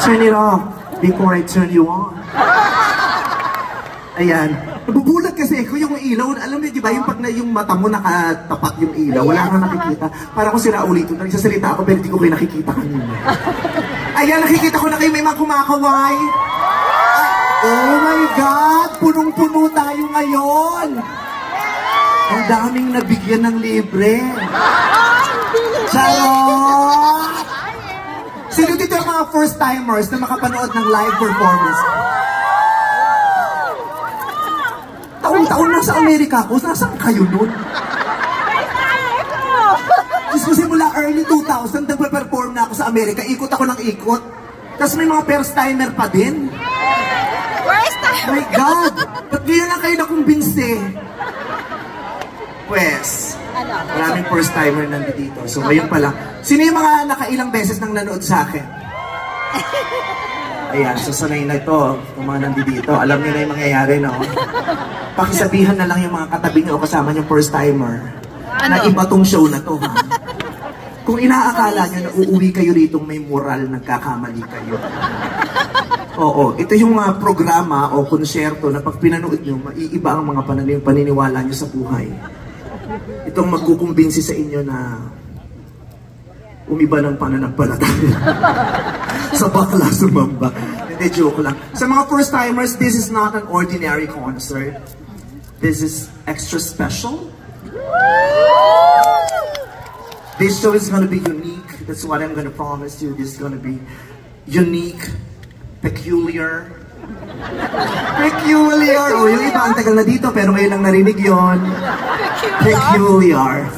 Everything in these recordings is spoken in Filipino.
Turn it off before I turn you on. Ayan. Nabubulat kasi ako yung ilaw. Alam niyo, di ba, yung pag na yung mata mo nakatapat yung ilaw, wala kang nakikita. Para kung sira ulitin, nagsasalita ako pero hindi ko kayo nakikita kanina. Ayan, nakikita ko na kayo may mga kumakaway. Oh my God! Punong-puno tayo ngayon! Ang daming nabigyan ng libre. Charot! Sino dito yung mga first-timers na makapanood ng live performance? Taon-taon na sa Amerika ako, nasaan kayo nun? Diyos ko, simula early 2000, nagpe-perform na ako sa Amerika, ikot ako ng ikot. Tapos may mga first-timer pa din. Oh my God! Ba't ngayon lang kayo nakumbinse? Pues, maraming first-timer nandito. So ngayon pa lang. Sino yung mga nakailang beses nang nanood sa akin? Ayan, so sanay na ito. Yung mga nandito, alam niyo na yung mangyayari, no? Pakisabihan na lang yung mga katabi niyo o kasama niyong first-timer na iba tong show na to, ha? Kung inaakala niyo na uuwi kayo rito may moral, nagkakamali kayo. Oo, ito yung programa o konsyerto na pag pinanood niyo, maiiba ang mga paniniwala niyo sa buhay. Itong magkukumbinsi sa inyo na umiba ng pananampalataya. Sa bakla sumamba. Hindi, joke lang. Sa mga first-timers, this is not an ordinary concert. This is extra special. This show is gonna be unique. That's what I'm gonna promise you. This is gonna be unique, peculiar. Peculiar! O, yung iba ang tagal na dito, pero ngayon lang narinig yon. Peculiar.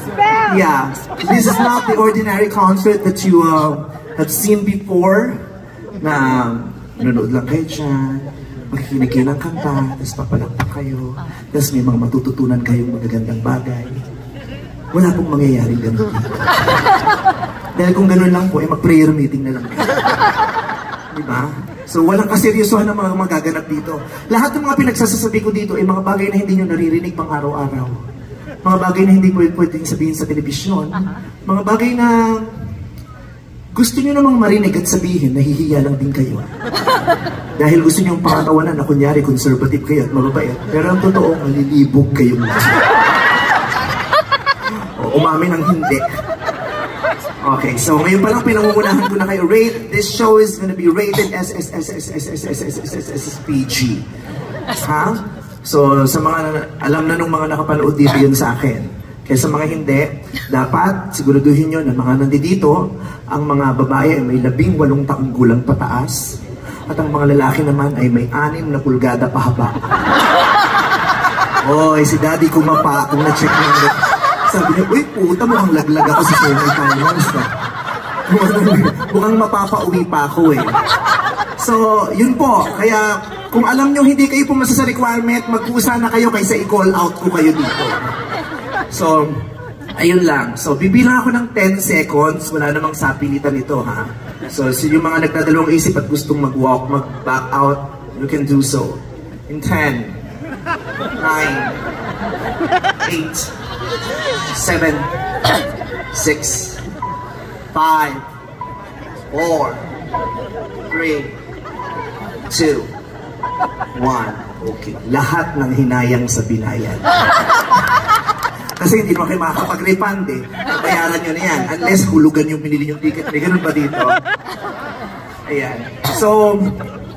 Yeah. This is not the ordinary concert that you have seen before. Na nanonood lang kayo dyan, makikinig kayo ng kanta, tapos papalakpak kayo, tapos may mga matututunan kayong magagandang bagay. Wala pong mangyayaring ganun dito. Dahil kung ganun lang po, mag-prayer meeting na lang kayo. Diba? So walang kaseryosohan ng mga magaganap dito. Lahat ng mga pinagsasasabi ko dito ay mga bagay na hindi nyo naririnig pang araw-araw. Mga bagay na hindi pwedeng sabihin sa telebisyon. Mga bagay na gusto nyo namang marinig at sabihin, nahihiya lang din kayo. Dahil gusto nyo yung pakatawanan na kunyari conservative kayo at mababait. Pero ang totoo, malilibog kayo mo. O umamin ng hindi. Okay, so ngayon pa lang pinangungunahan ko na kayo. This show is gonna be rated PG. Ha? So sa mga alam na nung mga nakapanood dito yun sa akin. Kaya sa mga hindi, dapat siguraduhin nyo na mga nandito, ang mga babae ay may 18 taong gulang pataas at ang mga lalaki naman ay may 6 na pulgada pahaba. Oy, si Daddy kumapa kung na-check nyo. Sabi niya, uy, puta mo ang laglag ako sa semi-finals. Mukhang mapapauwi pa ako eh. So, yun po. Kaya, kung alam nyo hindi kayo pumasa sa requirement, mag-usa na kayo kaysa i-call out ko kayo dito. So, ayun lang. So, bibilang ako ng 10 seconds. Wala namang sapilitan ito, ha? So, yung mga nagdadalawang isip at gustong mag-walk, mag-back out, you can do so. In 10, 9, 8, 7, 6, 5, 4, 3, 2, 1. Okay. Lahat ng hinayang sa binayan. Kasi hindi naman kayo makakapag-refund eh. Bayaran nyo na yan. Unless hulugan yung pinili yung ticket. May ganun ba dito? Ayan. So,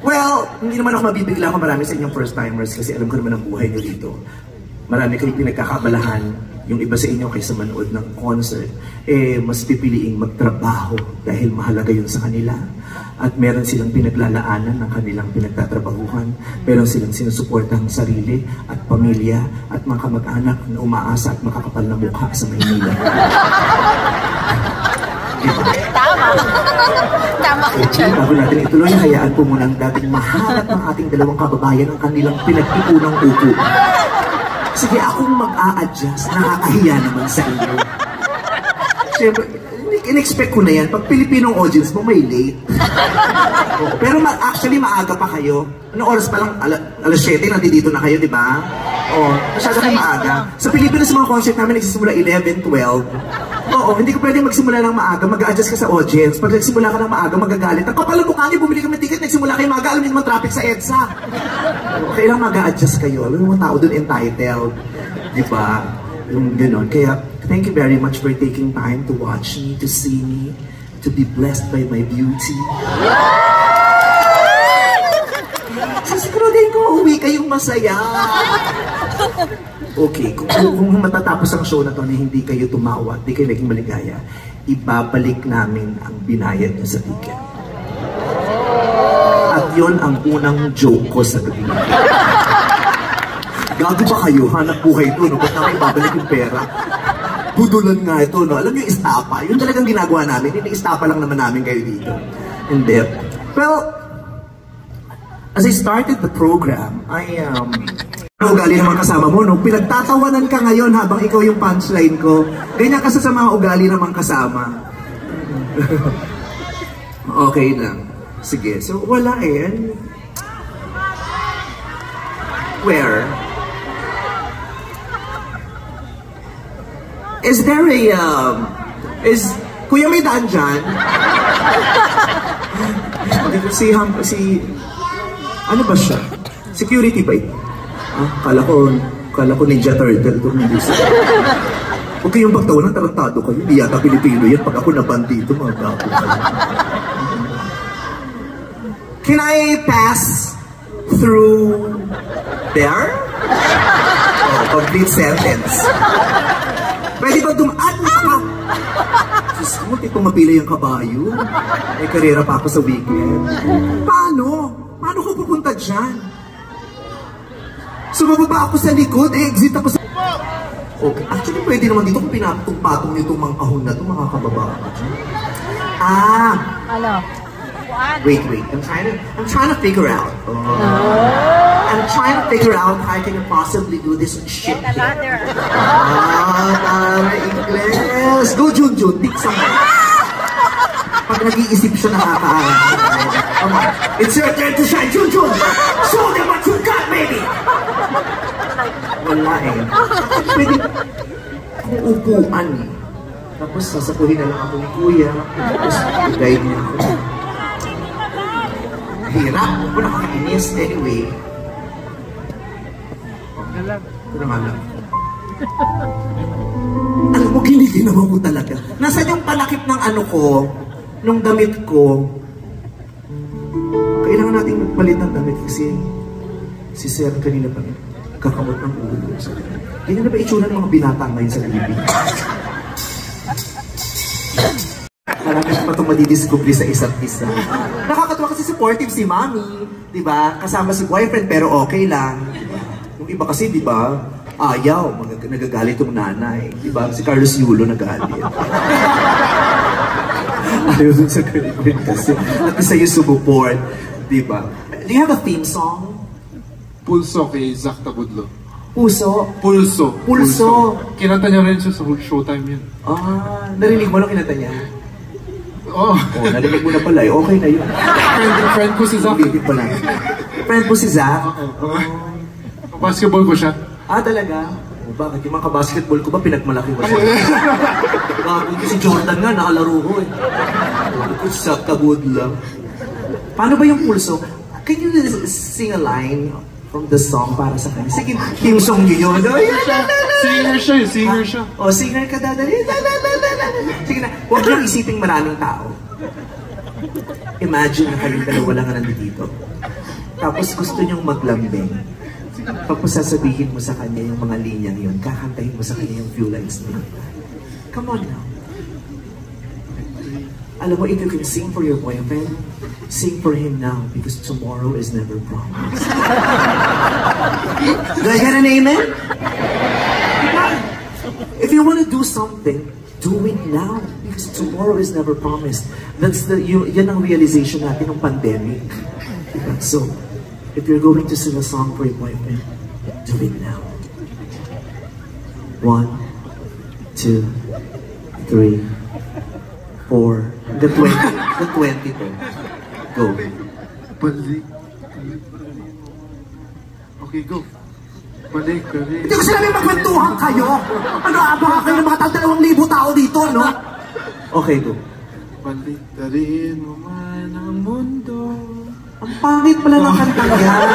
well, hindi naman ako mabibigla kung marami sa inyong first-timers kasi alam ko naman ang buhay nyo dito. Marami kayong pinagkakabalahan. Yung iba sa inyo kaysa manood ng concert, eh mas pipiliing magtrabaho dahil mahalaga yun sa kanila. At meron silang pinaglalaanan ng kanilang pinagtatrabahuhan. Meron silang sinusuportang sarili at pamilya at mga kamag-anak na umaasa at makakapal na mukha sa Maynila. Diba? Tama. Tama ka dyan. Bago natin ituloy, hayaan po muna ang dating mahanap ng ating dalawang kababayan ang kanilang pinagtipunang upo. Sige, akong mag-a-adjust. Nakakahiya naman sa inyo. Siyempre, in-expect ko na yan. Pag Pilipinong audience mo, may late. Pero actually, maaga pa kayo. Ano oras pa lang? Alas 7, nandito na kayo, di ba? Masyado kayo maaga. Sa Pilipinas, mga concert namin nagsisimula 11, 12. Oo, hindi ko pwede magsimula ng maaga, mag-a-adjust ka sa audience. Pag nagsimula ka ng maaga, magagalit. Ang kapal ng mukha niyo, bumili ka ng ticket, nagsimula kayo maaga, alam niyo naman traffic sa EDSA. Kailangan mag-a-adjust kayo. Alam mo, mga tao doon entitled. Di ba? Yung gano'n. Kaya, thank you very much for taking time to watch me, to see me, to be blessed by my beauty. Siguraduhin ko, uwi kayong masaya. Okay, kung matatapos ang show na to na hindi kayo tumawa, hindi kayo naging maligaya, ibabalik namin ang binayad niyo sa ticket. At yon ang unang joke ko sa gabi. Gago ba kayo? Hanap buhay ito, no? Ba't namin ibabalik yung pera? Budulan nga ito, no? Alam niyo, istapa. Yun talagang ginagawa namin. Hindi istapa lang naman namin kayo dito. Hindi. Well, as I started the program, ugali naman kasama mo, no? Pinagtatawanan ka ngayon habang ikaw yung punchline ko. Ganyan kasi sa mga ugali naman kasama. Okay lang. Sige. So, wala eh. Where? Is there a, Kuya may daan dyan? Hindi ko si, ano ba siya? Security ba ito? Kala ko Ninja Turtle itong music. Huwag kayong pagtawanan, tarantado kayo. Hindi yata Pilipino yan. Pag ako naban dito, mga gago kayo. Can I pass through there? Oh, complete sentence. Pwede ba dumaan ka? Diyos mo, tito mapila yung kabayo. May karera pa ako sa weekend. Paano? Paano ko pupunta dyan? Sumababa ako sa likod, exit ako sa... Okay, actually pwede naman dito kung pinatong-patong nyo itong mga kahon na ito, makakababa ako dyan. Ano? Wait. I'm trying to figure out. I'm trying to figure out how I can possibly do this shit here. Para Ingles. Go, Junjun. Tiksa mo. Pag nag-iisip siya, nakakaarap. Come on. It's your turn to shine, Junjun. Show them what you got, baby. Wala eh. Pwede kung upuan eh. Tapos sasapuhin na lang ako ni Kuya. Tapos guide niya ako. Hirap. Ako nakakainis. Anyway. Ito naman lang. Alam mo, giniginawa ko talaga. Nasaan yung palakip ng ano ko, nung damit ko. Kailangan natin magpalit ng damit kasi si Sir kanina pa kakamot ng ulo. Ganyan na ba itsura ng mga binatang ngayon sa Pilipinas? Marami pa itong madidiscovery sa isa't isa. Nakakatuwa kasi supportive si Mami, di ba? Kasama si boyfriend pero okay lang. Yung iba kasi, di ba, ayaw, nagagalit yung nanay. Di ba? Si Carlos Yulo nagalit. Ayaw dun sa girlfriend kasi. At isa yung sumuport, di ba? Do you have a theme song? Pulso kay Zach Tabudlo. Puso? Pulso. Kinanta niya rin siya sa Showtime yun. Narinig mo lang kinanta niya? Oh, narinig mo na pala eh. Okay na yun. Friend ko si Zach. Hindi pala. Friend mo si Zach? Basketball ko siya. Talaga? Bakit? Yung mga basketball ko ba pinagmalaki mo siya? Bakit si Jordan nga, nakalaro ko eh. Bakit si Zach Tabudlo? Paano ba yung pulso? Can you sing a line from the song para sa kanya? Sige, yung song niyo yun. Singer siya. O, singer ka dadali. Sige na, huwag nang isiping maraming tao. Imagine na kayong dalawa lang na nandito. Tapos gusto niyong maglambing. Tapos sasabihin mo sa kanya yung mga linyang yun. Kakantahin mo sa kanya yung few lines na yun. Come on now. Alam mo, if you can sing for your boyfriend, sing for him now because tomorrow is never promised. Do I get an amen? If you want to do something, do it now because tomorrow is never promised. That's yan ang realization natin ng pandemic. So, if you're going to sing a song for your boyfriend, do it now. 1, 2, 3, 4. The 20 to. Go. Okay, go. Balik ka rin. Hindi ko sinabi magkwentuhan kayo. Ano, baka kayo ng mga 2,000 tao dito, no? Okay, go. Balik ka rin mo man ang mundo. Ang pangit pala ng kantang yan.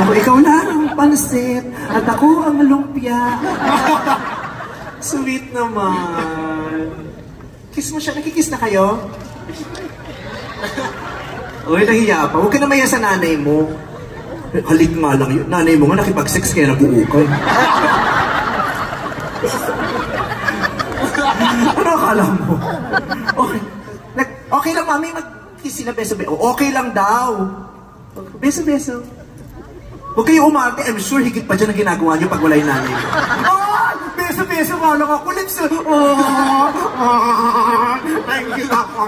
Ako, ikaw na ang pansit at ako ang lumpia. Sweet naman. Kiss mo siya. Nakikiss na kayo? Uy, nahiya pa. Huwag ka na maya sa nanay mo. Halik nga lang yun. Nanay mo nga nakipag-sex kaya nabuukay. Ano akala mo? Okay. Okay lang, mami. Mag-kiss sila beso-beso. Okay lang daw. Beso-beso. Huwag kayo umarte. I'm sure higit pa dyan ang ginagawa niyo pag wala yung nanay mo. Oh! Beso-beso nga lang ako. Lips. Thank you ako.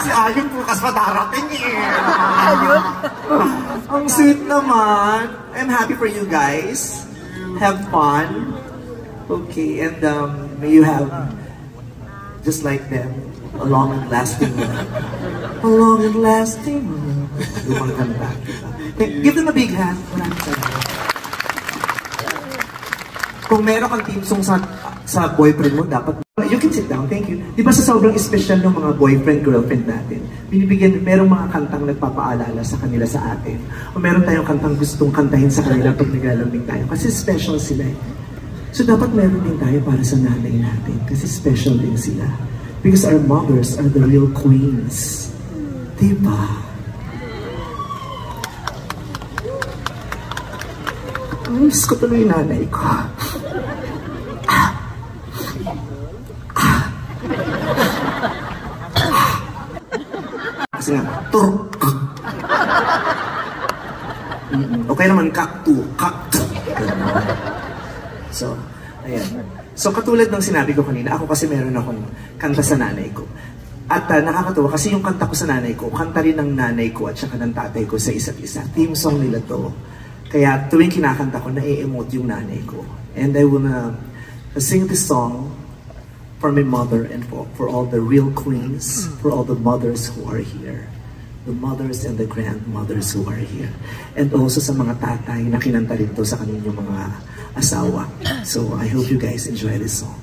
Si Ayun bukas madarating eh. Ayun. Ang sweet naman. I'm happy for you guys. Have fun. Okay, and may you have, just like them, a long and lasting love. A long and lasting love. Lumang kanta. Give them a big hand. Maraming salamat. Kung meron kang team song sa boyfriend mo, dapat, you can sit down, thank you. Di ba sa sobrang special ng mga boyfriend, girlfriend natin, merong mga kantang nagpapaalala sa kanila sa atin. O meron tayong kantang gustong kantahin sa kanila pag naglalambing tayo. Kasi special sila eh. So dapat meron din tayo para sa nanay natin. Kasi special din sila. Because our mothers are the real queens. Diba? Miss ko tuloy yung nanay ko. Kasi nga, turk. Okay naman, kaktu. So, ayan. So, katulad ng sinabi ko kanina, ako kasi meron akong kanta sa nanay ko. At nakakatuwa kasi yung kanta ko sa nanay ko, kanta rin ng nanay ko at saka ng tatay ko sa isa't isa. Team song nila to. Kaya tuwing kinakanta ko, na-emote yung nanay ko. And I wanna sing this song for my mother and for all the real queens, for all the mothers who are here. The mothers and the grandmothers who are here. And also sa mga tatay na kinanta rin to sa kaninyong mga asawa. So I hope you guys enjoy this song.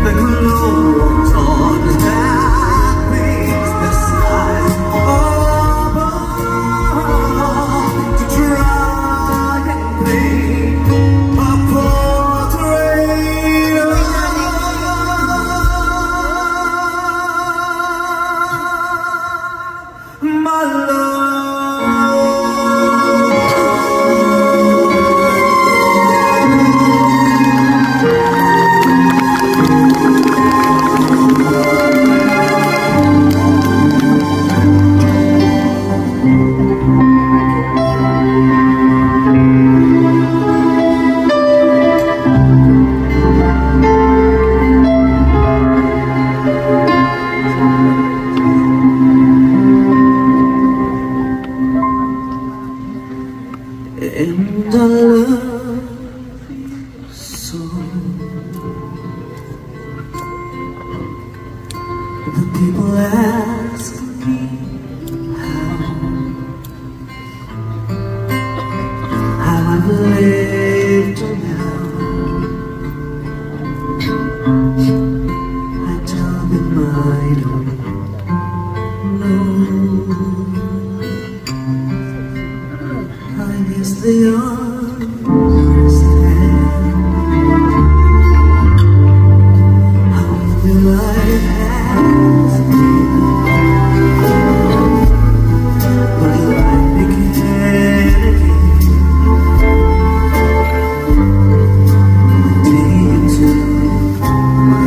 the glow on that makes the sky above to try and paint a portrait of my love. And I love you so. The people ask me how I've lived till now. I tell them I don't know. I guess they understand how the life has been, but life began again the day you took my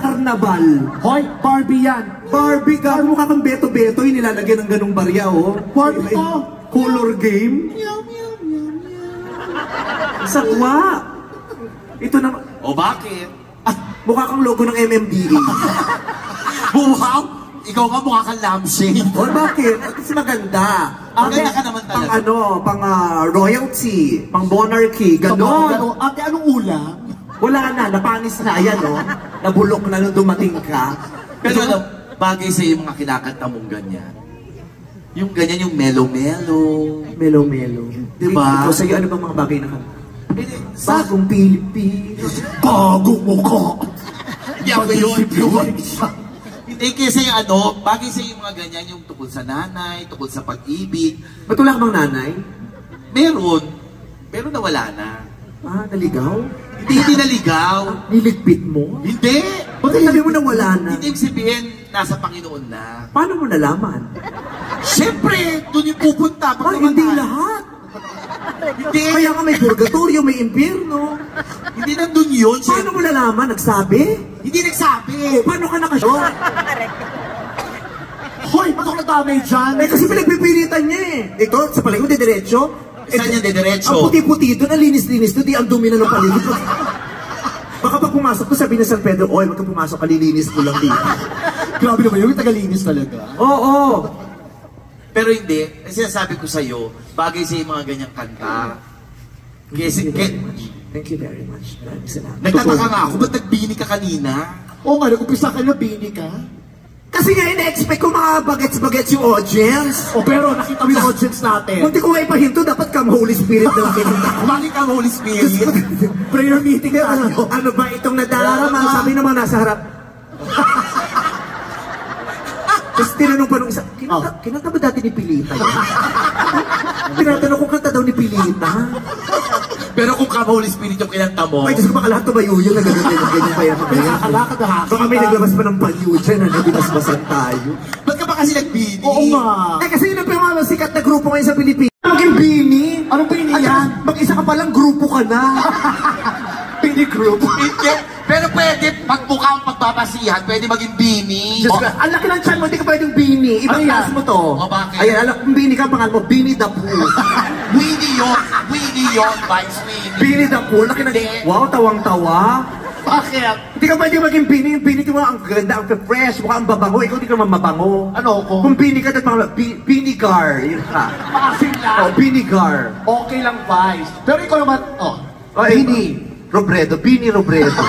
karnabal. Hoy, Barbie yan. Barbie ka, mukha kang beto-beto, yung nilalagyan ng ganung barya, oh. Barbie ko. Color game. Sakwa. Ito na. O bakit? Ah, mukha kang logo ng MMDA. Wow! Ikaw nga mukha kang lampshade. O bakit? Kasi maganda. Ang ganda ka naman talaga. Pang ano, pang royalty, pang monarchy, ganon. Ate, anong ulam? Wala na, napanis na, ayan o. Nabulok na nung dumating ka. Pero alam, bagay sa yung mga kinakanta mong ganyan. Yung ganyan, yung mellow-mellow. Melo-melo. Diba? Ikaw sa'yo, ano bang mga bagay na kanta? Sa Bagong Pilipino. bagong mukha. Yan ba yun? Hindi kasi yung ano, bagay sa yung mga ganyan, yung tukol sa nanay, tukol sa pag-ibig. Ba't wala ka bang nanay? Meron. Pero nawala na. Ah, naligaw? Hindi naligaw. Niligpit mo? Hindi. Bakit sabi mo na wala na? Hindi yung sabihin, nasa Panginoon na. Paano mo nalaman? Siyempre, doon yung pupunta. Ay, hindi lahat. Hindi. Kaya nga may purgatorio, may impyerno. Hindi nandun yun. Paano mo nalaman? Nagsabi? Hindi nagsabi. Paano ka nakasyo? Hoy, ba't ako nadamay dyan? Eh kasi pinagpipilitan niya eh. Ito, sa paligid, diretso. Saan yan diretso? Ang puti-puti doon, ang linis-linis doon, di ang dumi na ng paligid. Baka pag pumasok ko, sabi na San Pedro, oy, wag ka pumasok, kalilinis ko lang dito. Grabe naman, yung tagalinis talaga. Oo. Pero hindi. Kasi sinasabi ko sa'yo, bagay sa mga ganyang kanta. Thank you very much. Maraming salamat. Nagtataka nga ako, ba't nagbini ka kanina? Oo nga, nag-upisa ka na, bini ka. Kasi nga, ina-expect ko mga bagets-bagets yung audience. O pero, nakita mo yung audience natin. Kung di ko nga ipahinto, dapat kam Holy Spirit na lang kinita. Bakit ka Holy Spirit? Prayer meeting tayo. Ano ba itong nadarama? Sabi naman nasa harap. Tapos tinanong pa nung isa, kinanta ba dati ni Pilita yan? Tinatanong kung kanta daw ni Pilita. Pero kung ka Holy Spirit yung kinanta mo, Ay, Diyos ko, baka lahat tumayo yun na ganyan pa yan. Baka may naglabas pa ng panyo dyan na nabibasbasan tayo. ba't ka ba kasi nagbini? Oo nga. Eh, kasi yun ang mga sikat na grupo ngayon sa Pilipinas. Maging bini. Anong bini At yan? mag-isa ka palang grupo ka na. Bini group. Hindi. Pero pwede, pag mukha ang pagbabasihan, pwede maging bini. Diyos ko, ang laki ng chan mo, hindi ka pwedeng bini. Ibang Ano yan? class mo to. O, bakit? Ayan, alam, kung bini ka, pangalan mo, Bini the Pooh. Winnie yun, Vice Winnie. Bini the Pooh, laki ng... Hindi. Wow, tawang-tawa. Bakit? Hindi ka pwede maging bini. Yung bini ko ang ganda, ang fresh, mukha ang babango. Ikaw hindi ka naman mabango. Ano ako? Kung bini ka, dapat pangalan, Binigar. Yun ka. Maasim lang. Oh, Binigar. Okay lang, Vice. Pero ikaw naman, Oh, Bini. Robredo, Bini Robredo.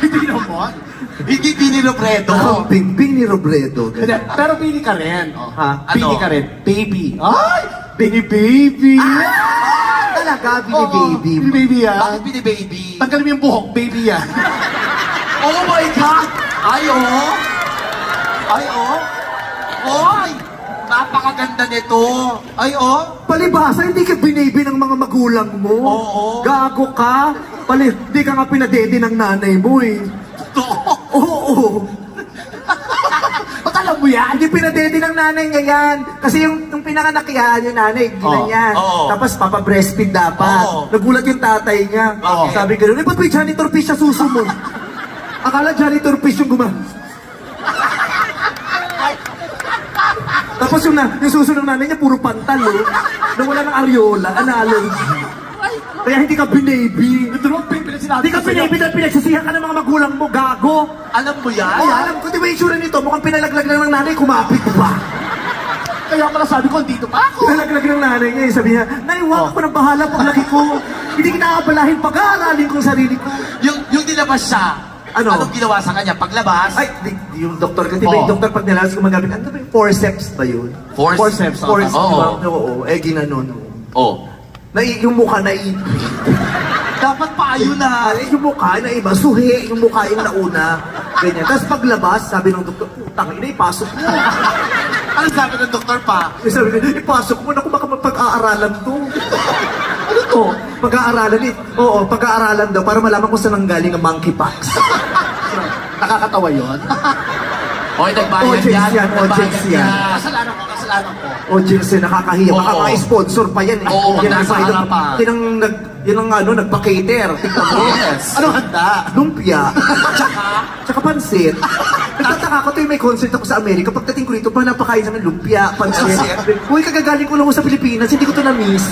hindi naman. Hindi Bini Robredo. Bini Robredo. Hindi, pero bini ka rin. Oh. Ha? Bini Ano? ka rin. Baby. Ay! Bini baby! Talaga, Bini Oo, Baby. Bini baby yan. Bakit Bini Baby? Tanggalin mo yung buhok, baby yan. Oh my God! Ay, oh! Ay, oh! Oy! Napakaganda nito! Ay, oh! Palibhasa, hindi ka binibi ng mga magulang mo. Oo. Gago ka. Hindi ka nga pinadede ng nanay mo eh. Totoo! Oo. Ba't alam mo yan? Hindi pinadede ng nanay niya yan. Kasi yung pinanganak yan, yung nanay, ginanyan. Oo. Tapos papa-breastfeed dapat. Oo. Nagulat yung tatay niya. Oo. Sabi gano'n, ba't may janitor fish sa suso mo? Akala janitor fish yung Tapos yung suso ng nanay niya, puro pantal, oh. Nawala ng areola, allergy. Kaya hindi ka binaby. Hindi ka binaby dahil pinagsisihan ka ng mga magulang mo, gago. Alam mo yan? Ay, alam ko, di ba yung itsura nito? Mukhang pinalaglag lang ng nanay, kumapit pa. Kaya pala sabi ko, dito pa ako. Pinalaglag ng nanay niya, sabi niya, Nay, wag ako ng bahala paglaki ko. Hindi kita aabalahin, pag-aaralin ko sarili ko. Yung nilabas siya, Ano? anong ginawa sa kanya? Paglabas? Ay, yung doktor, kasi ba yung doktor pag nilalas gumagamit, ano ba yung forceps ba yun? Forceps? Forceps, Oo. diba? Oo, ginanon. Oh. Yung mukha na Dapat pa ayun na. yung mukha na iba, suhi, yung mukha yung nauna. Ganyan. Tapos paglabas, sabi ng doktor, putang ina, ipasok mo. Ano sabi ng doktor pa? Sabi niya, ipasok mo, naku, baka mapag-aaralan to. Ano to? Pag-aaralan eh. Oo, pag-aaralan daw, para malaman kung saan nanggaling ang monkeypox. Nakakatawa yun. Oy, nagbayad Audience yan, Nagbayad audience yan. Kasalanan ko, kasalanan ko. O, Jinx, nakakahiya. Baka Oo. mga sponsor pa yan eh. Oo, Yan ang nasa side of- harapan. Yan ang ano, nagpa-cater. Tingnan mo. Yes. Ano handa? Lumpia. Tsaka pansit. Nagtataka ko tuwing may concert ako sa Amerika. Pagdating ko rito, pa napakain namin lumpia, pansit. Uy, kagagaling ko lang ako sa Pilipinas. Hindi ko to na-miss.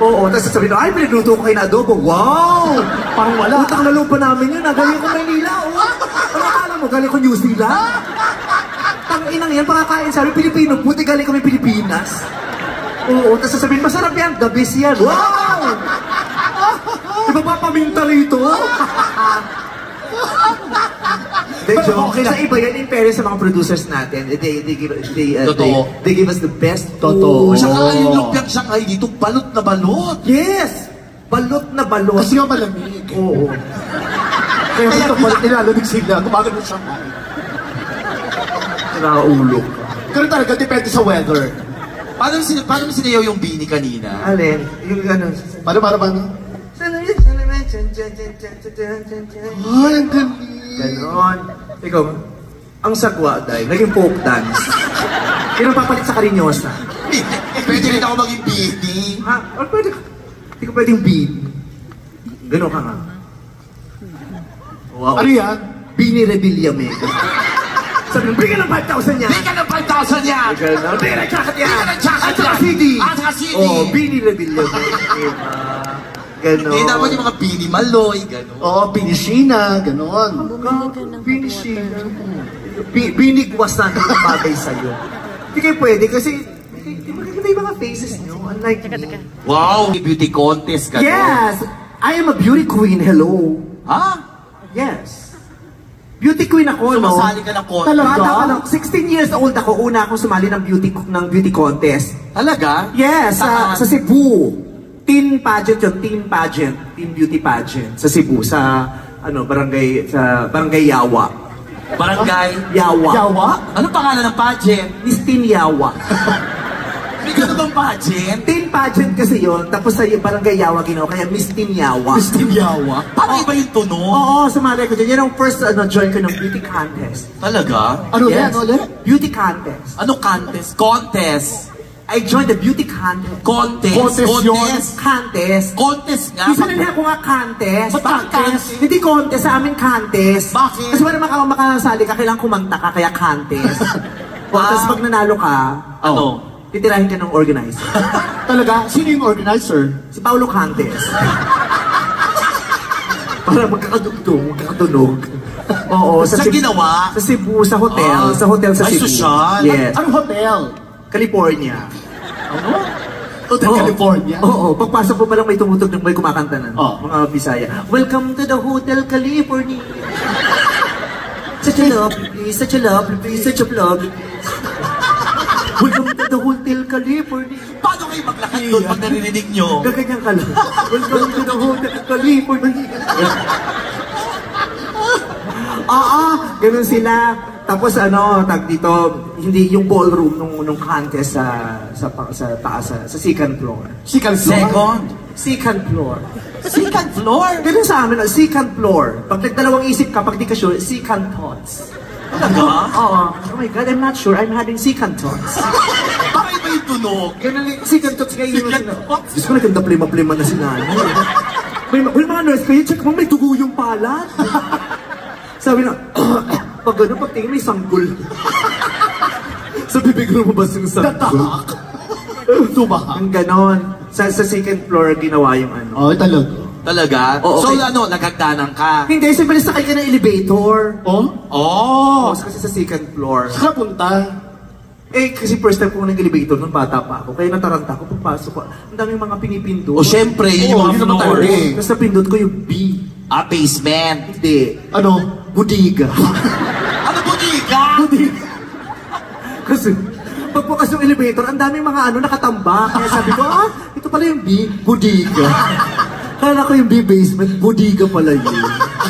Oo. Tapos sasabihin, ay, pinagluto ko kayo na adobo. Wow! Parang wala. Utang na loob pa namin yun. Galing ko Maynila. Ano akala mo? Galing ko New Zealand? Tang-inang yan, pakakain sa amin. Pilipino, buti galing kami Pilipinas. Oo, tapos sasabihin, masarap yan. The best yan. Wow! Iba ba paminta rito? Medyo, okay lang. Sa iba yan, in fairness sa mga producers natin, Totoo. they give us the best. Totoo. Tsaka yung lumpiang Shanghai dito, balot na balot. Yes! Balot na balot. Kasi nga malamig. Oo. Kaya gusto ko, nilalamig sila. Gumagano siya. Nakaulo ka. Pero talaga, depende sa weather. Paano mo sinayaw yung bini kanina? Alin? Yung ano? Paano? Sana yun, sana yun. Ay, ang galing. Ganon. Ikaw, ang sagwa dahil, naging folk dance. Yun ang papalit sa Karinyosa. Pwede rin ako maging bini. Ha? O pwede ka. Hindi ko pwedeng beat. Ganon ka nga. Wow. Ano yan? Bini Revilla Mega. Sabi mo, bigyan ng 5,000 niya. Bigyan ng 5,000 yan! Ganon. Bigyan ng jacket yan. Bigyan ng jacket At saka yan. CD. At saka CD. Oh, Bini Revilla Mega. Ganon. Hindi dapat yung mga bini maloy, gano'n. Oo, pinisina, ganon. Binigwas natin ang bagay sa'yo. Hindi kayo pwede kasi di magaganda yung mga faces nyo. Unlike me. Wow! Beauty contest, gano'n. Yes! I am a beauty queen. Hello. Ha? Yes. Beauty queen ako, no? Sumasali ka ng contest. Talaga? Bata ka lang. 16 years old ako. Una akong sumali ng beauty contest. Talaga? Yes, Saan? sa Cebu. Teen pageant yun, teen pageant, teen beauty pageant sa Cebu, sa barangay Yawa. Barangay? Yawa. Yawa? Ano pangalan ng pageant? Miss Teen Yawa. May gano'n bang pageant? Teen pageant kasi yun, tapos sa barangay Yawa ginawa, kaya Miss Teen Yawa. Yawa? Parang iba yung tunog. Oo, sumali ko dyan. Yan ang first join ko ng beauty contest. Talaga? Ano Yes. yan? Ano yan? Beauty contest. Ano contest? Contest. I joined the beauty contest. Contest. Contest yun. Contest. Contest nga. Isa na ako nga contest. Ba't ang contest? Hindi contest, sa amin contest. Bakit? Kasi para makasali ka, kailangan kumanta ka, kaya contest. Tapos pag nanalo ka, Ano? titirahin ka ng organizer. Talaga? Sino yung organizer? Si Paulo Cantes. Para magkakadugtong, magkakatunog. Oo. Saan ginawa? Sa Cebu, sa hotel. Sa hotel sa Ay, Cebu. sosyal? Yes. Anong hotel? California. Hotel Oo. California? Oo. Pagpasok po palang may tumutog ng may kumakanta na. Oh. Mga Bisaya. Welcome to the Hotel California. Such a lovely place, such a lovely place, such a lovely place. Welcome to the Hotel California. Paano kayo maglakad doon pag naririnig nyo? Gaganyan ka lang. Welcome to the Hotel California. Ganun sila. Tapos tag dito, hindi yung ballroom nung contest sa taas, sa second floor. Second Second. Second floor. Second floor? Ganun sa amin, second floor. Pag nagdalawang isip ka, pag di ka sure, second thoughts. Talaga? Oh my God, I'm not sure. I'm having second thoughts. Bakit ba yung tunog? Ganun yung second thoughts kayo. Second thoughts? Diyos ko, naganda plima-plima na sila. May mga nurse kayo, check mo, may dugo yung palat. Sabi na, pag gano'n, pag tingin may sanggol. Sa bibig lumabas yung sanggol. Tumaha. Ang gano'n. Sa second floor, ginawa yung Oh, talaga. Talaga? Oo, So okay. nagagdanan ka? Hindi, siyempre sakay ka ng elevator. Oh? Oh! Kasi sa second floor. Saan ka punta? Kasi first time ko nag-elevator nung bata pa ako. Kaya nataranta ako, pagpasok ko. Ang daming mga pinipindot. O syempre, yun yung mga yun naman floor. talaga eh. Tapos napindot ko yung B. Basement. Hindi. Ano? Budiga. Ano budiga? Kasi pagbukas yung elevator, ang daming mga nakatambak. Kaya sabi ko, ito pala yung B, budiga. Kala ko yung B basement, budiga pala yun.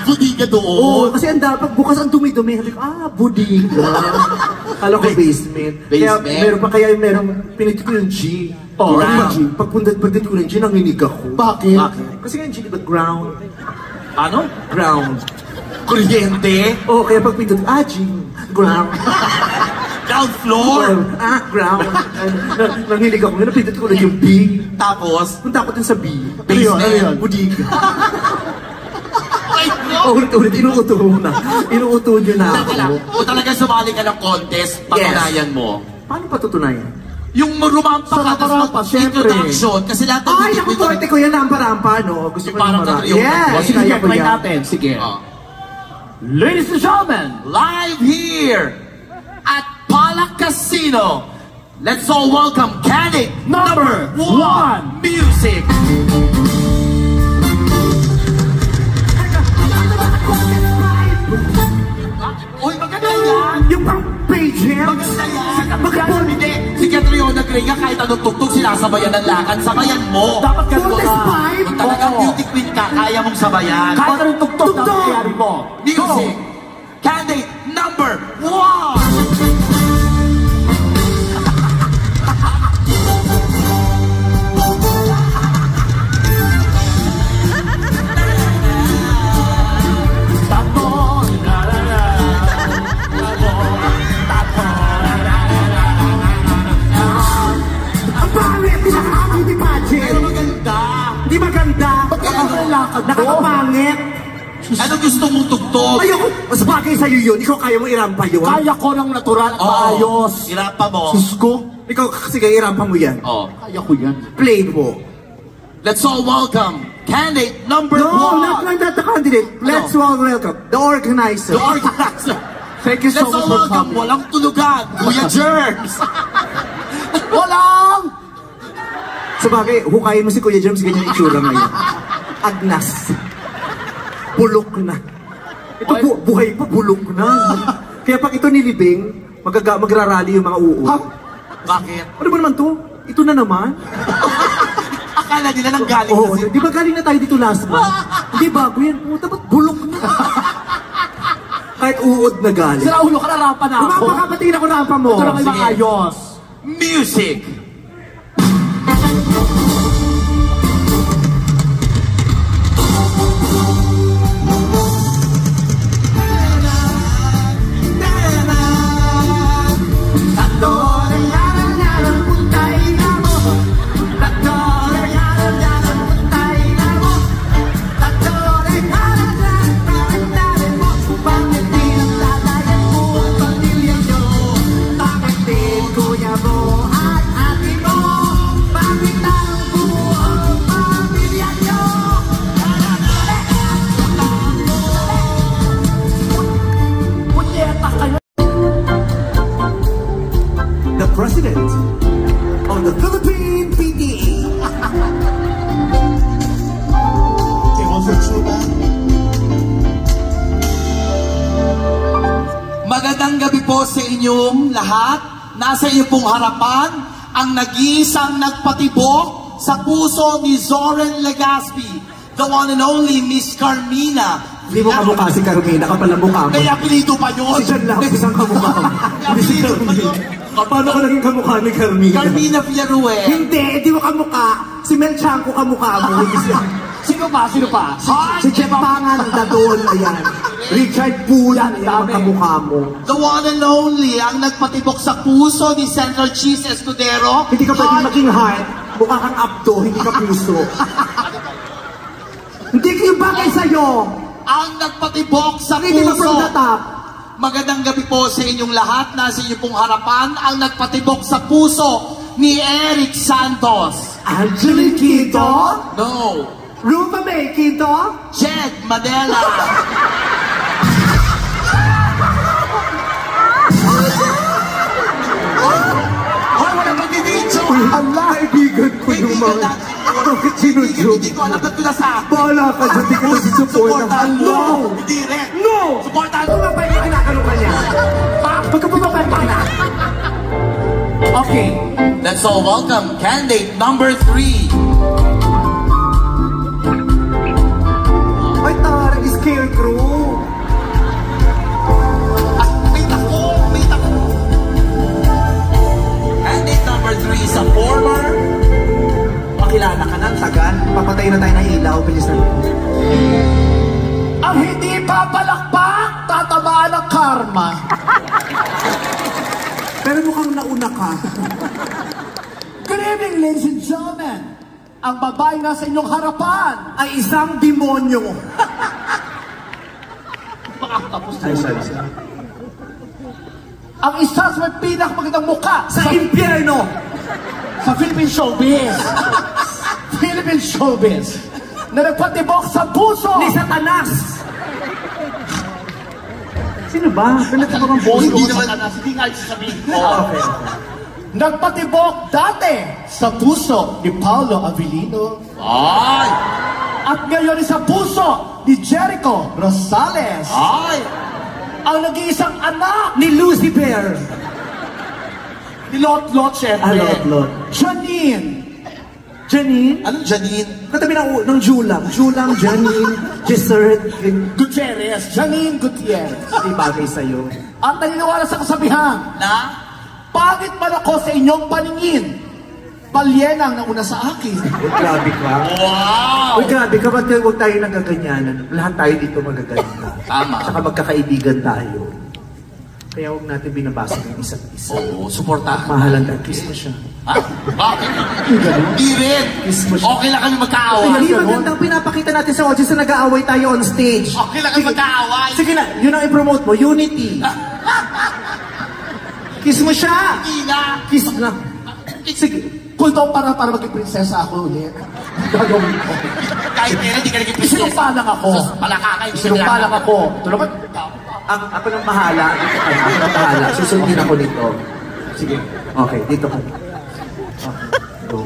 Budiga doon? Oo, kasi ang dapat bukas ang dumi-dumi. Sabi ko, budiga. Kala ko basement. Basement? Kaya meron, pinito ko yung G. Oh, Ground. ano yung G? Pagpundat ko ng G, nanginig ako. Bakit? Kasi nga yung G, di ba, ground. Ano? Ground. Kuryente? Oo, kaya pag pinito, G, ground. Ground floor? Ground. Nanginig ako. Ngayon, pinito ko na yung B. Tapos? Punta ako dun sa B. Basement? Ano yun? Budiga. Ay, no! Ulit, inuuto mo na. Inuuto nyo na Teka lang, ako. kung talaga sumali ka ng contest, patunayan mo. Paano patutunayan? Yung rumampa Sa ka, rampa, tapos syempre. introduction, kasi lahat ng Ay, naku, forte ko yan, rampa-rampa, no? Gusto ko Parang yung marami. katriyo. Yes, Sige, kaya ko try yan. natin. Sige. Oh. Ladies and gentlemen, Live here at Palak Casino, let's all welcome Canic Number one. Music. Uy, maganda yan! Yung pang pageant. Maganda yan! Maganda hindi! Si Catriona Gringa kahit anong tugtog sinasabayan ng lakad, sabayan mo! dapat ganito Contest ka. five? Kung talagang Oo. beauty queen ka, kaya mong sabayan. Kahit anong tugtog na Tugtog. mangyayari mo. Music! Candidate number one! pangit! Ano gusto mong tugtog? Ayoko, mas bagay sa'yo yun. Ikaw kaya mo irampa yun? Kaya ko ng natural at maayos. Irapa mo. Sus ko. Ikaw, sige, irampa mo yan. Oh. Kaya ko yan. Play mo. Let's all welcome candidate number No, not 1. like that, the candidate. Let's all welcome the organizer. The organizer. Thank you so Let's much all for welcome. coming. Walang tulugan. Kuya Germs. Walang! Sa bagay, hukayin mo si Kuya Germs, ganyan itsura ngayon. Agnas. Bulok na. Ito buhay pa, bulok na. Kaya pag ito nilibing, magrarally yung mga uod. Bakit? Ano ba naman to? Ito na naman. Akala nila nang galing Oo, na di ba galing na tayo dito last month? Hindi, bago yan. Puta, ba't bulok na? Kahit uod na galing. Sira ulo ka, narapan na ako. Kumapakapatingin ako rampa mo. Ito lang ay Sige. maayos. Music. The President of the Philippine PDE. Magandang gabi po sa inyong lahat. Nasa iyo pong harapan ang nag-iisang nagpatibok sa puso ni Zoren Legaspi, the one and only Miss Carmina. Hindi mo kamukha si Carmina, kapal ang mukha mo. May apelido pa yun. Si John Lapis ang kamukha mo. Hindi si Carmina. Paano ka naging kamukha ni Carmina? Carmina Villarruel. Hindi, di mo kamukha. Si Mel Chanco kamukha mo. Sino pa? Sino pa? Si Jeff Pangan, Dadol, ayan. Richard Pulan, ayan ang kamukha mo. The one and only ang nagpatibok sa puso ni Senator Cheese Escudero. Hindi ka pwedeng maging heart. Mukha kang abdo, hindi ka puso. Hindi kayo bagay sa'yo. Ang nagpatibok sa Hindi ba from puso. the top? Magandang gabi po sa inyong lahat. Nasa inyo pong harapan ang nagpatibok sa puso ni Eric Santos. Angelique Quinto? No. Rupa May Quinto? Jed Madela. Hoy, wala magdiditso. Allah, kaibigan ko yung mga... Bakit sinudyo? Hindi ko alam ba't ko nasa. Bahala ka dyan, di ka nasusupport. Supportahan mo. No! Hindi rin. No! Supportahan mo. Pumapay na kinakalo ka niya. Pagka pumapay pa na. Okay. Let's all welcome candidate number 3. Ay, tara, scarecrow. May tako. Candidate number 3 is a former. Pakilala ka ng tagal. Papatay na tayo ng ilaw. Bilis na. Ang hindi papalakpak, tatamaan ng karma. Pero mukhang nauna ka. Good evening, ladies and gentlemen. Ang babae nasa inyong harapan. Ay isang demonyo. Tapos Ay, sorry. ang isa sa may pinakamagandang mukha Sa impyerno. sa Philippine Showbiz. Philippine Showbiz. Na nagpatibok sa puso. Ni Satanas. Sino ba? Pinatibok ang boss. Hindi naman. Hindi nga sasabihin ko. Okay. Nagpatibok dati sa puso ni Paolo Avellino. Ay! At ngayon sa puso ni Jericho Rosales. Ay! Ang nag-iisang anak Ni Lucifer. ni Lot, syempre. Lot. Janine. Janine? Anong Janine? Katabi ng Julang. Julang, Janine, Jesert. Gutierrez. Janine Gutierrez. Di bagay sa'yo. At naniniwala sa kasabihan, Na? pangit man ako sa inyong paningin. Palyenang nauna sa akin. Uy, grabe ka. Wow! Uy, grabe ka. Ba't huwag tayo nagaganyanan? Lahat tayo dito magaganda. Tama. Tsaka magkakaibigan tayo. Kaya huwag natin binabasa ng isa't isa. Oo, suportahan. Mahalan na, kiss mo siya. Ha? Bakit? Hindi rin. Okay lang kami magkaaway. Hindi magandang pinapakita natin sa audience na nag-aaway tayo on stage. Okay lang kami magkaaway. Sige na, yun ang i-promote mo, unity. Kiss mo siya. Hindi na. Kiss na. Sige, cool down para maging prinsesa ako. Gagawin ko. Kahit kaya hindi ka naging prinsesa. Sinumpa lang ako. Palakakay. Sinumpa lang ako. Ito naman. Ako nang bahala. Ako nang bahala. Susundin ako nito. Sige. Okay, dito ka. Okay, go.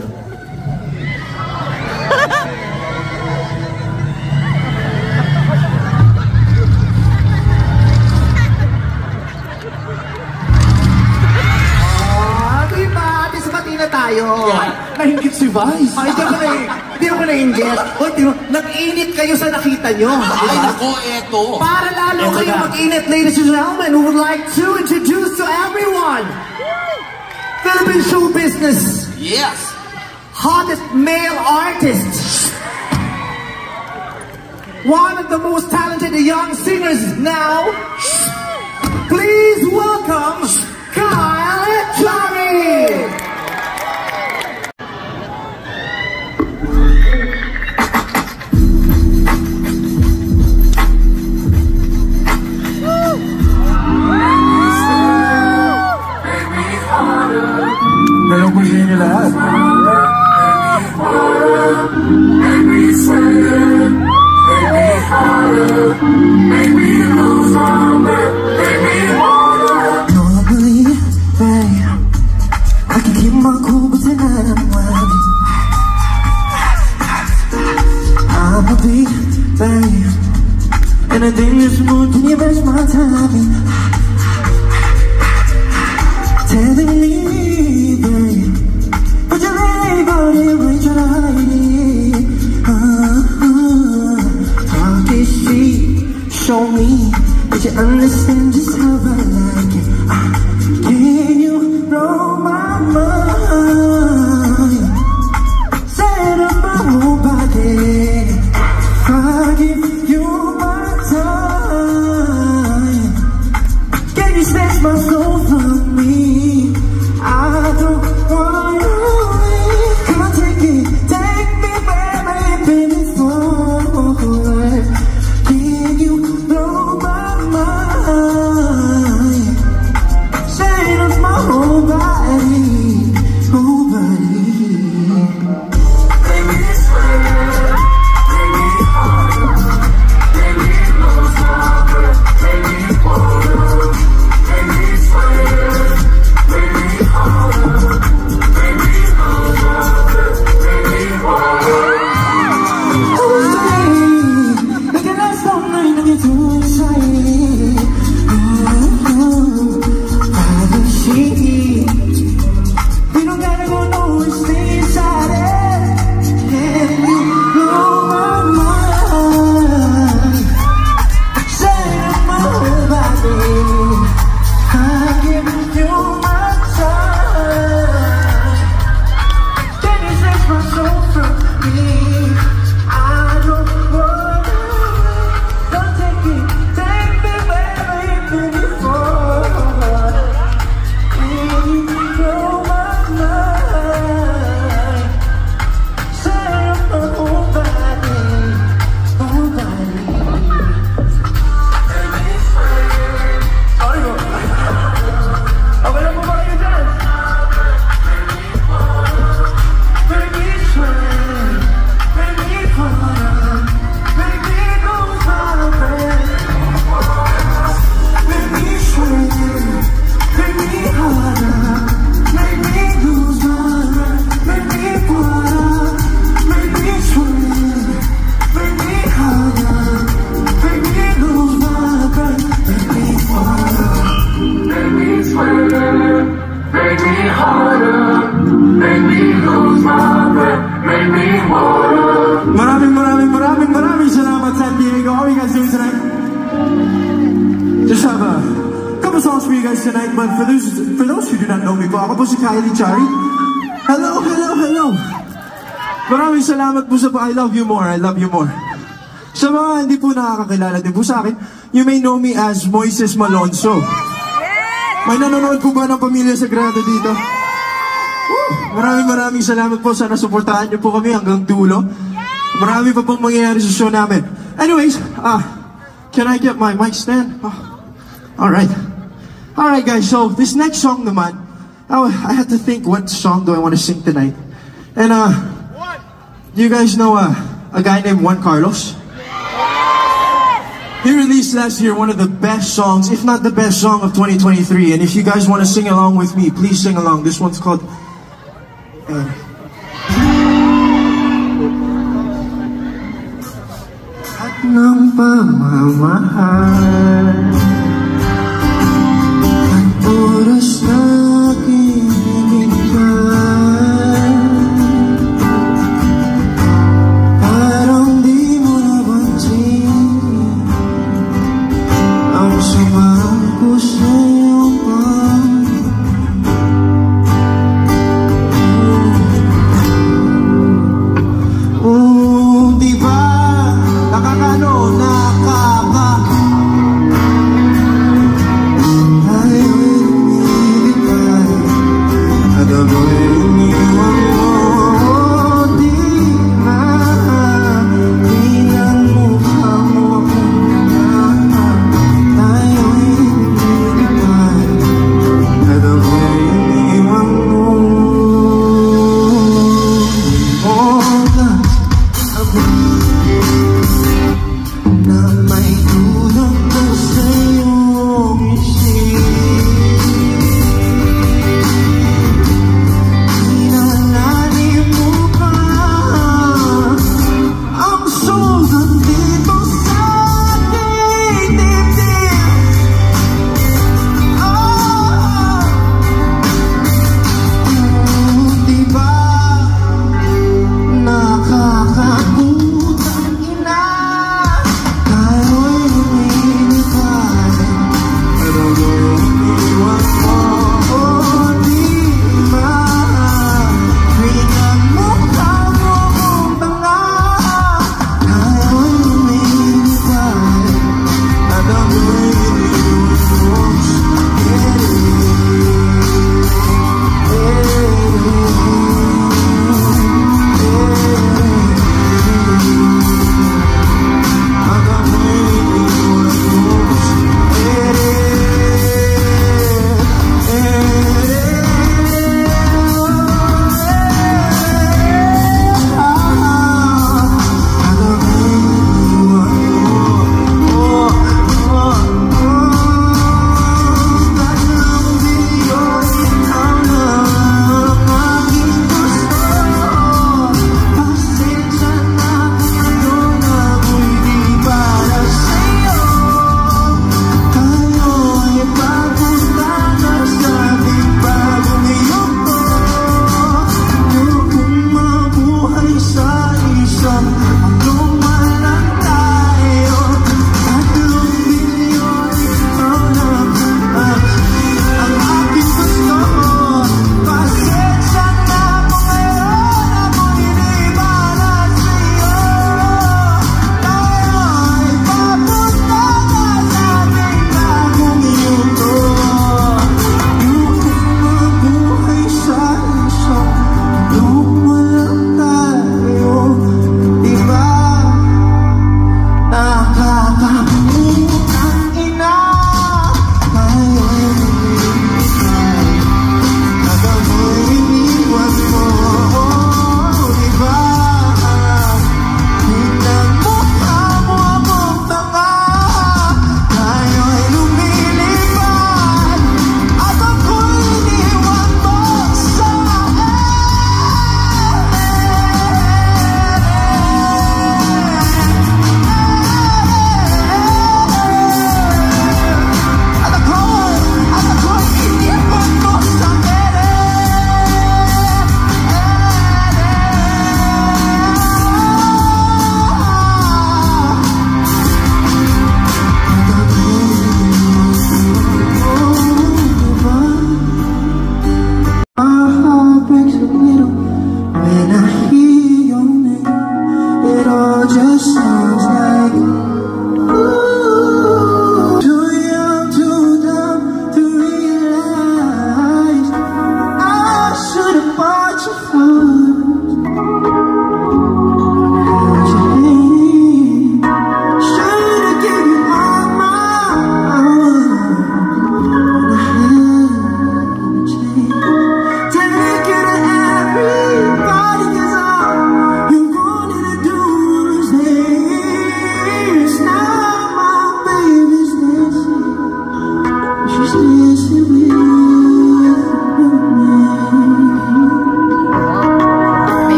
Na tayo. Nahingit si Vice. Ay, hindi ako na-ingit. Nag-init kayo sa nakita nyo. Ay, nako, eto. Para lalo kayo mag-init, ladies and gentlemen, who would like to introduce to everyone Philippine show business. Yes. Hottest male artist. One of the most talented young singers now. Please welcome Kyle Echari. Hello po sa inyo lahat. Normally, babe, I can keep my cool, but tonight I'm wild. I'm a big babe, and I think this mood can you match my timing? Telling me, babe, but you really got it when you're hiding. Talk is cheap, show me that you understand just how I like it. Can you blow my mind? Set up my whole body. I give you my time. Can you snatch my soul from me? I don't wanna leave. Come on, take me where I've been before. Can you blow my mind? Set up my whole body, whole body. Make me sweat, make me harder, make me lose my breath, make me water, make me sweat, make me harder, make me lose my breath, make me water. We can last all night and get too excited. Father, she, we don't gotta go nowhere, stay inside it. Can you blow my mind? Set up my whole body. I give you my time. Can you snatch my soul from me? I don't wanna leave. Don't take me where I've been before. Can you blow my mind? Set up my whole body, whole body. Okay lang po ba kayo dyan? Make me sweat, make me harder, make me lose my breath. Make me sweat, make me harder, make me lose my breath. Make me water, make me sweat, make me harder, make me lose my breath. Make me water. Make me sweat, make me harder, make me lose my breath, make me water. Maraming salamat, San Diego. How are you guys doing tonight? Just have a couple songs for you guys tonight, but for those who do not know me po, ako po si Kyle Echari. Hello. Maraming salamat po sa I love you more. Sa mga hindi po nakakakilala din po sa akin, you may know me as Moises Malonzo. May nanonood po ba ng Pamilya Sagrado dito? Woo! Maraming salamat po. Sana suportahan niyo po kami hanggang dulo. Marami pa pong mangyayari sa show namin. Anyways, can I get my mic stand? Alright. Alright guys, so this next song naman, I had to think, what song do I want to sing tonight? And do you guys know a guy named Juan Carlos? He released last year one of the best songs, if not the best song of 2023. And if you guys want to sing along with me, please sing along. This one's called... At ng pamamahal ang oras na aking hinintay, parang di mo nabansin ang sumang ko sa iyong di ba nakakano, nakaba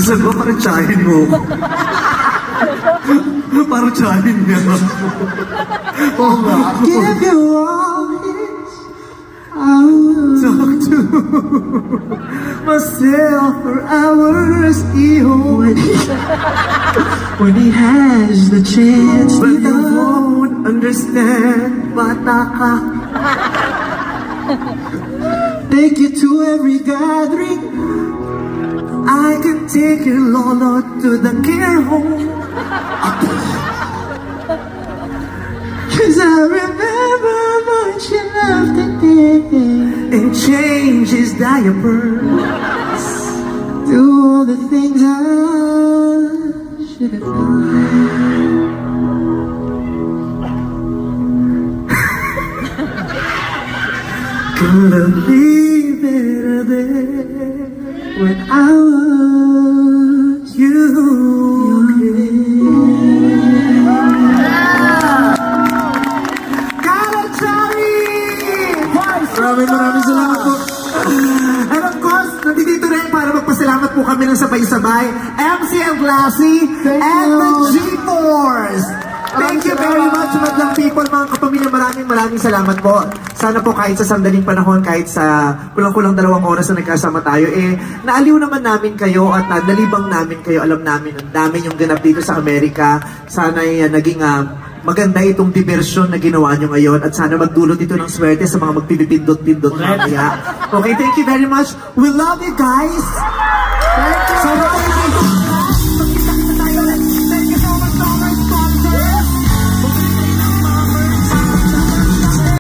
Sabi ko, parang tsahin mo. Parang tsahin niya. Oo nga. Give you all this, I will talk to myself for hours. When he has the chance. But you won't understand, bata ka. Take you to every gathering. I can take your Lolo to the care home. Cause I remember how much you loved the day. And change his diaper. Do all the things I should have done. Could have been better there when I was you. Maraming salamat po. And of course, nandito rin para magpasalamat po kami ng sabay-sabay. MC and Glassy and the G-Force. Thank you very much, madlang people, mga kapamilya. Maraming salamat po. Sana po kahit sa sandaling panahon, kahit sa kulang-kulang 2 oras na nagkasama tayo, naaliw naman namin kayo at nalibang namin kayo. Alam namin, ang dami yung ganap dito sa Amerika. Sana naging maganda itong diversyon na ginawa nyo ngayon at sana magdulot ito ng swerte sa mga magpipindot-pindot na kaya. Okay, thank you very much. We love you guys. Thank you.